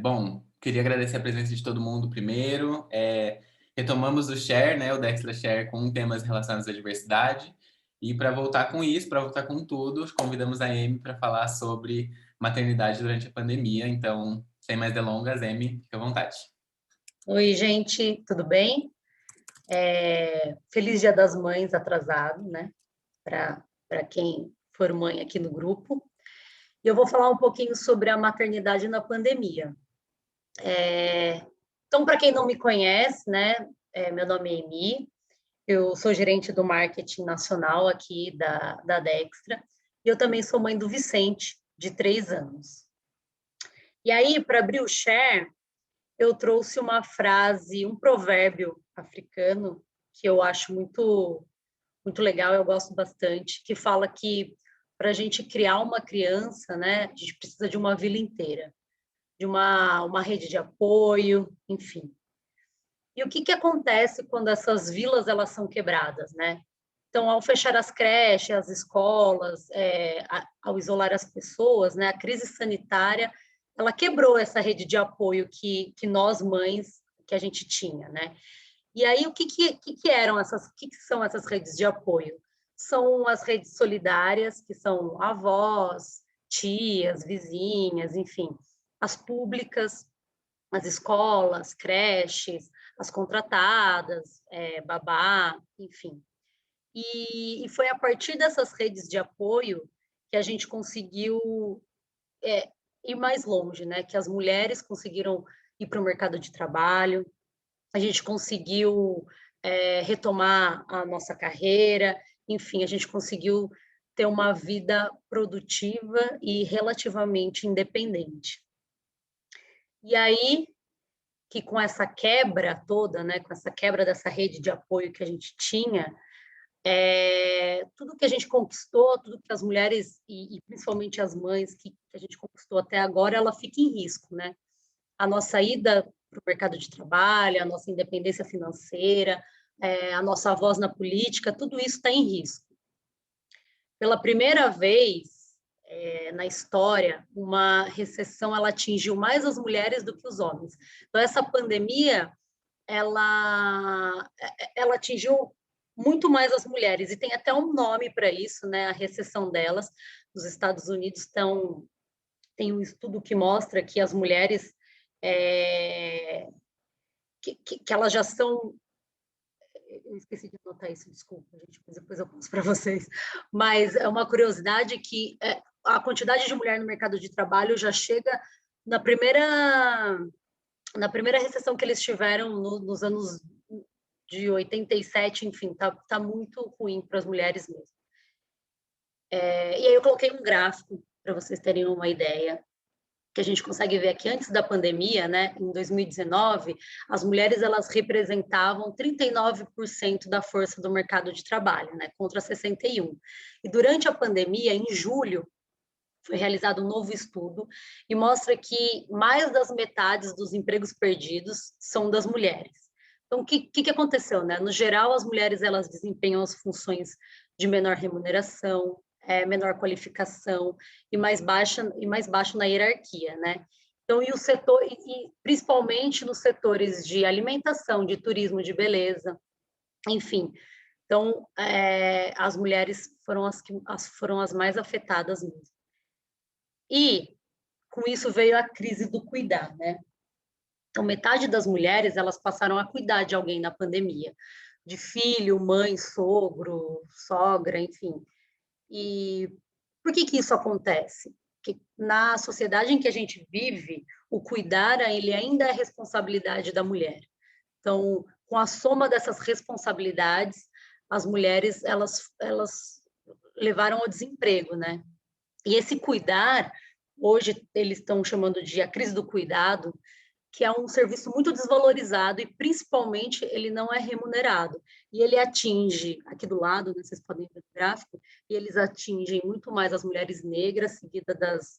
Bom, queria agradecer a presença de todo mundo primeiro. Retomamos o Share, né, o Dextra Share, com temas relacionados à diversidade. E para voltar com isso, para voltar com tudo, convidamos a Amy para falar sobre maternidade durante a pandemia. Então, sem mais delongas, Amy, fica à vontade. Oi, gente, tudo bem? Feliz Dia das Mães atrasado, né? Para quem for mãe aqui no grupo. E eu vou falar um pouquinho sobre a maternidade na pandemia. Então, para quem não me conhece, né? Meu nome é Emi, eu sou gerente do marketing nacional aqui da Dextra, e eu também sou mãe do Vicente, de 3 anos. E aí, para abrir o share, eu trouxe uma frase, um provérbio africano, que eu acho muito legal, eu gosto bastante, que fala que para a gente criar uma criança, né, a gente precisa de uma vila inteira, de uma rede de apoio, enfim. E o que acontece quando essas vilas elas são quebradas, né? Então, ao fechar as creches, as escolas, ao isolar as pessoas, né, a crise sanitária, ela quebrou essa rede de apoio que nós mães, que a gente tinha, né? E aí, o que eram essas, que são essas redes de apoio? São as redes solidárias, que são avós, tias, vizinhas, enfim, as públicas, as escolas, creches, as contratadas, babá, enfim. E foi a partir dessas redes de apoio que a gente conseguiu ir mais longe, né? Que as mulheres conseguiram ir para o mercado de trabalho, a gente conseguiu retomar a nossa carreira, enfim, a gente conseguiu ter uma vida produtiva e relativamente independente. E aí, que com essa quebra toda, né, com essa quebra dessa rede de apoio que a gente tinha, tudo que a gente conquistou, tudo que as mulheres e principalmente as mães que a gente conquistou até agora, ela fica em risco, né? A nossa ida para o mercado de trabalho, a nossa independência financeira, a nossa voz na política, tudo isso está em risco. Pela primeira vez na história, uma recessão ela atingiu mais as mulheres do que os homens. Então, essa pandemia, ela atingiu muito mais as mulheres, e tem até um nome para isso, né, a recessão delas. Os Estados Unidos tem um estudo que mostra que as mulheres que elas já são. Eu esqueci de anotar isso, desculpa, gente, mas depois eu passo para vocês. Mas é uma curiosidade que a quantidade de mulher no mercado de trabalho já chega na primeira recessão que eles tiveram nos anos de 87, enfim, tá muito ruim para as mulheres mesmo. E aí eu coloquei um gráfico para vocês terem uma ideia, que a gente consegue ver aqui antes da pandemia, né, em 2019, as mulheres elas representavam 39% da força do mercado de trabalho, né, contra 61%. E durante a pandemia, em julho, foi realizado um novo estudo e mostra que mais das metades dos empregos perdidos são das mulheres. Então, o que aconteceu, né? No geral, as mulheres elas desempenham as funções de menor remuneração, menor qualificação e mais baixo na hierarquia, né? Então, e o setor, e principalmente nos setores de alimentação, de turismo, de beleza, enfim. Então, as mulheres foram as mais afetadas mesmo. E com isso veio a crise do cuidar, né? Então, metade das mulheres, elas passaram a cuidar de alguém na pandemia, de filho, mãe, sogro, sogra, enfim. E por que isso acontece? Porque na sociedade em que a gente vive, o cuidar, ele ainda é responsabilidade da mulher. Então, com a soma dessas responsabilidades, as mulheres, elas levaram ao desemprego, né? E esse cuidar, hoje eles estão chamando de a crise do cuidado, que é um serviço muito desvalorizado e, principalmente, ele não é remunerado. E ele atinge, aqui do lado, né, vocês podem ver no gráfico, e eles atingem muito mais as mulheres negras, seguida das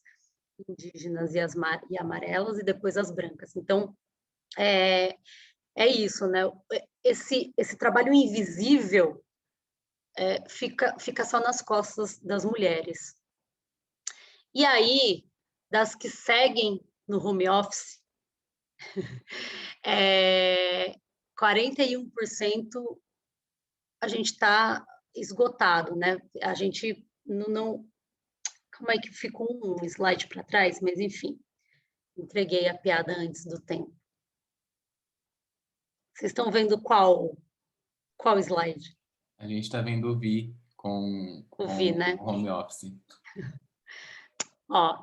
indígenas e amarelas, e depois as brancas. Então, é isso, né? Esse trabalho invisível fica só nas costas das mulheres. E aí, das que seguem no home office, É, 41% a gente está esgotado, né? A gente não. Como é que ficou um slide para trás? Mas, enfim, entreguei a piada antes do tempo. Vocês estão vendo qual slide? A gente está vendo o Vi O Vi, com né? home office. Ó,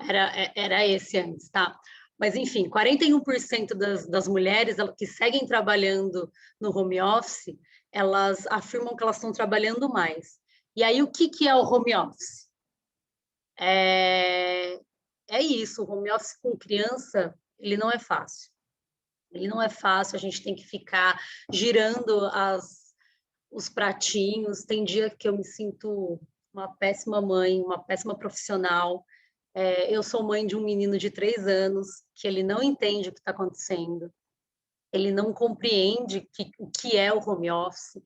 era esse antes, tá? Mas, enfim, 41% das mulheres que seguem trabalhando no home office, elas afirmam que elas estão trabalhando mais. E aí, o que é o home office? É, é isso, o home office com criança, ele não é fácil. Ele não é fácil, a gente tem que ficar girando os pratinhos. Tem dia que eu me sinto uma péssima mãe, uma péssima profissional. Eu sou mãe de um menino de 3 anos, que ele não entende o que está acontecendo, ele não compreende o que é o home office.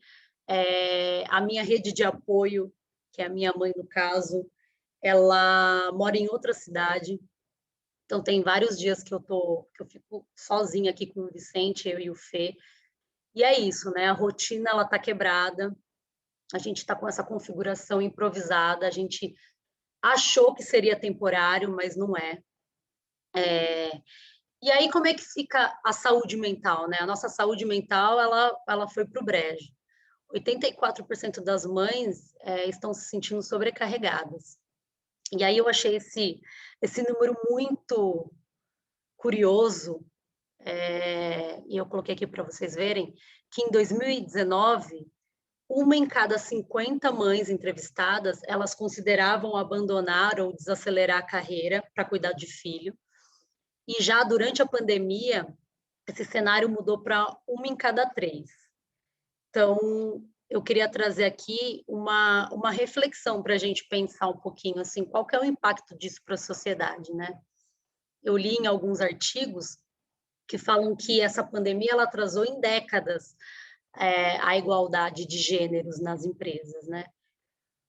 A minha rede de apoio, que é a minha mãe no caso, ela mora em outra cidade, então tem vários dias que eu fico sozinha aqui com o Vicente, eu e o Fê, e é isso, né? A rotina ela tá quebrada, a gente está com essa configuração improvisada, a gente achou que seria temporário, mas não é. E aí, como é que fica a saúde mental, né? A nossa saúde mental, ela foi para o brejo. 84% das mães estão se sentindo sobrecarregadas. E aí eu achei esse número muito curioso, e eu coloquei aqui para vocês verem, que em 2019, uma em cada 50 mães entrevistadas, elas consideravam abandonar ou desacelerar a carreira para cuidar de filho. E já durante a pandemia, esse cenário mudou para uma em cada 3. Então, eu queria trazer aqui uma reflexão para a gente pensar um pouquinho, assim, qual que é o impacto disso para a sociedade, né? Eu li em alguns artigos que falam que essa pandemia ela atrasou em décadas a igualdade de gêneros nas empresas, né?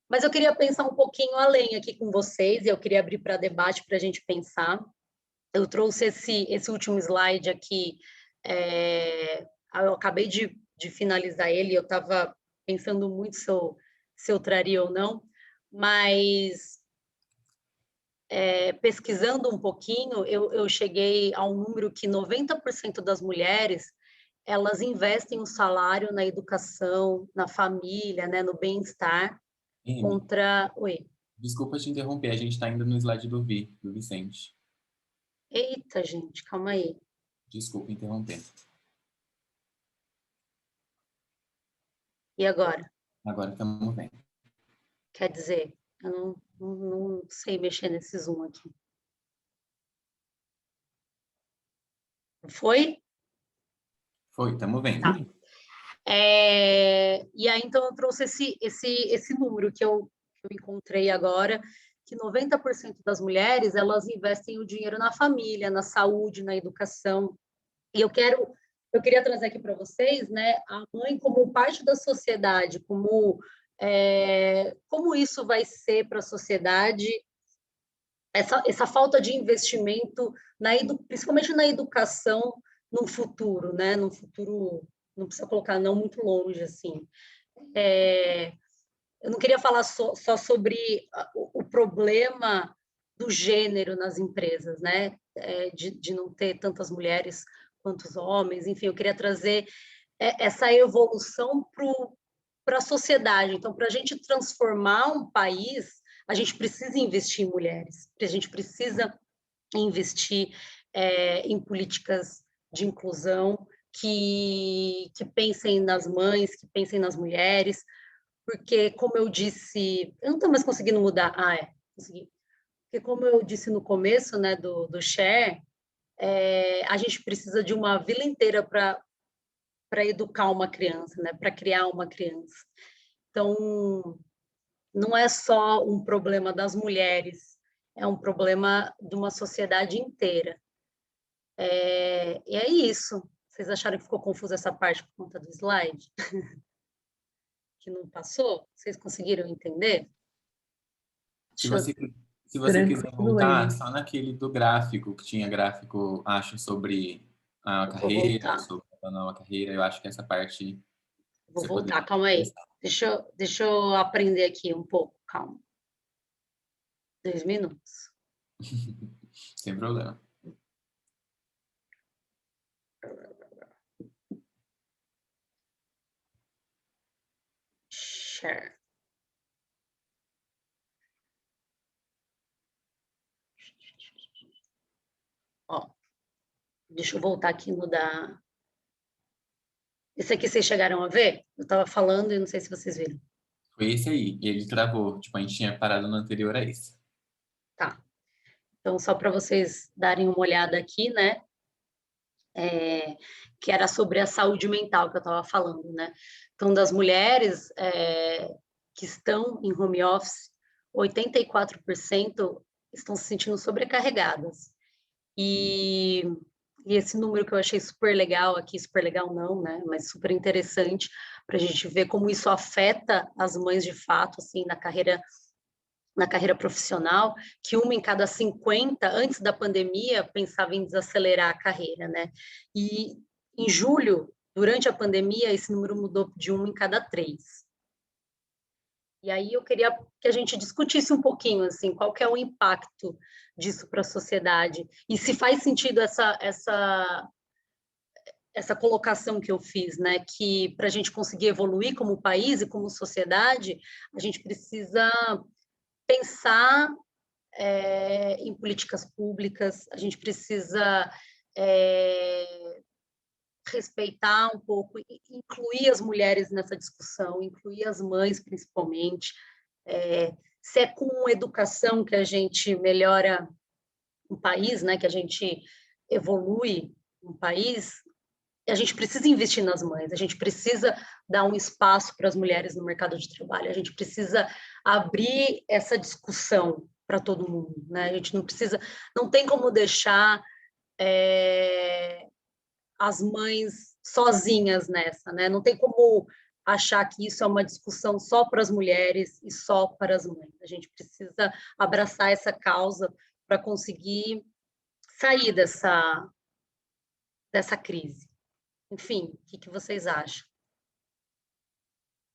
Mas eu queria pensar um pouquinho além aqui com vocês, e eu queria abrir para debate para a gente pensar. Eu trouxe esse último slide aqui, eu acabei de finalizar ele, eu estava pensando muito se eu traria ou não, mas pesquisando um pouquinho, eu cheguei a um número que 90% das mulheres elas investem o salário na educação, na família, né, no bem-estar, Amy, contra... Oi. desculpa te interromper, a gente está ainda no slide do Vi, do Vicente. Eita, gente, calma aí. Desculpa interromper. E agora? Agora estamos bem. Quer dizer, eu não sei mexer nesse zoom aqui. Foi? Foi, estamos vendo. Tá. E aí, então, eu trouxe esse número que eu encontrei agora, que 90% das mulheres, elas investem o dinheiro na família, na saúde, na educação. E eu queria trazer aqui para vocês, né, a mãe como parte da sociedade, como isso vai ser para a sociedade, essa falta de investimento, principalmente na educação, no futuro, né, no futuro, não precisa colocar não muito longe, assim. Eu não queria falar só sobre o problema do gênero nas empresas, né? De não ter tantas mulheres quanto os homens, enfim, eu queria trazer essa evolução para a sociedade. Então, para a gente transformar um país, a gente precisa investir em mulheres, a gente precisa investir em políticas de inclusão que pensem nas mães, que pensem nas mulheres, porque, como eu disse, eu não estou mais conseguindo mudar. Consegui. Porque, como eu disse no começo, né, do Share, a gente precisa de uma vila inteira para educar uma criança, né, para criar uma criança. Então, não é só um problema das mulheres, é um problema de uma sociedade inteira. E é isso. Vocês acharam que ficou confusa essa parte por conta do slide? Que não passou? Vocês conseguiram entender? Se Deixa eu... você, se você quiser voltar, só naquele do gráfico, que tinha gráfico, acho, sobre a Eu vou carreira, voltar. sobre abandonar uma carreira, eu acho que essa parte Vou você poderia voltar, calma aí. conversar. Deixa eu aprender aqui um pouco, calma. 2 minutos. Sem problema. Share. Ó, deixa eu voltar aqui no da... Esse aqui vocês chegaram a ver? Eu estava falando e não sei se vocês viram. Foi esse aí, e ele travou, tipo, a gente tinha parado no anterior a esse. Tá. Então, só para vocês darem uma olhada aqui, né? Que era sobre a saúde mental que eu estava falando, né? Então, das mulheres que estão em home office, 84% estão se sentindo sobrecarregadas. E, e esse número que eu achei super legal aqui, super legal não, né? Mas super interessante para a gente ver como isso afeta as mães de fato, assim, na carreira profissional, que uma em cada 50, antes da pandemia, pensava em desacelerar a carreira, né? E em julho, durante a pandemia, esse número mudou de uma em cada 3. E aí eu queria que a gente discutisse um pouquinho, assim, qual que é o impacto disso para a sociedade e se faz sentido essa colocação que eu fiz, né? Que para a gente conseguir evoluir como país e como sociedade, a gente precisa pensar em políticas públicas, a gente precisa respeitar um pouco, incluir as mulheres nessa discussão, incluir as mães principalmente. Se é com educação que a gente melhora um país, né, que a gente evolui um país, a gente precisa investir nas mães, a gente precisa dar um espaço para as mulheres no mercado de trabalho, a gente precisa abrir essa discussão para todo mundo, né? A gente não tem como deixar as mães sozinhas nessa, né? Não tem como achar que isso é uma discussão só para as mulheres e só para as mães. A gente precisa abraçar essa causa para conseguir sair dessa crise. Enfim, o que vocês acham?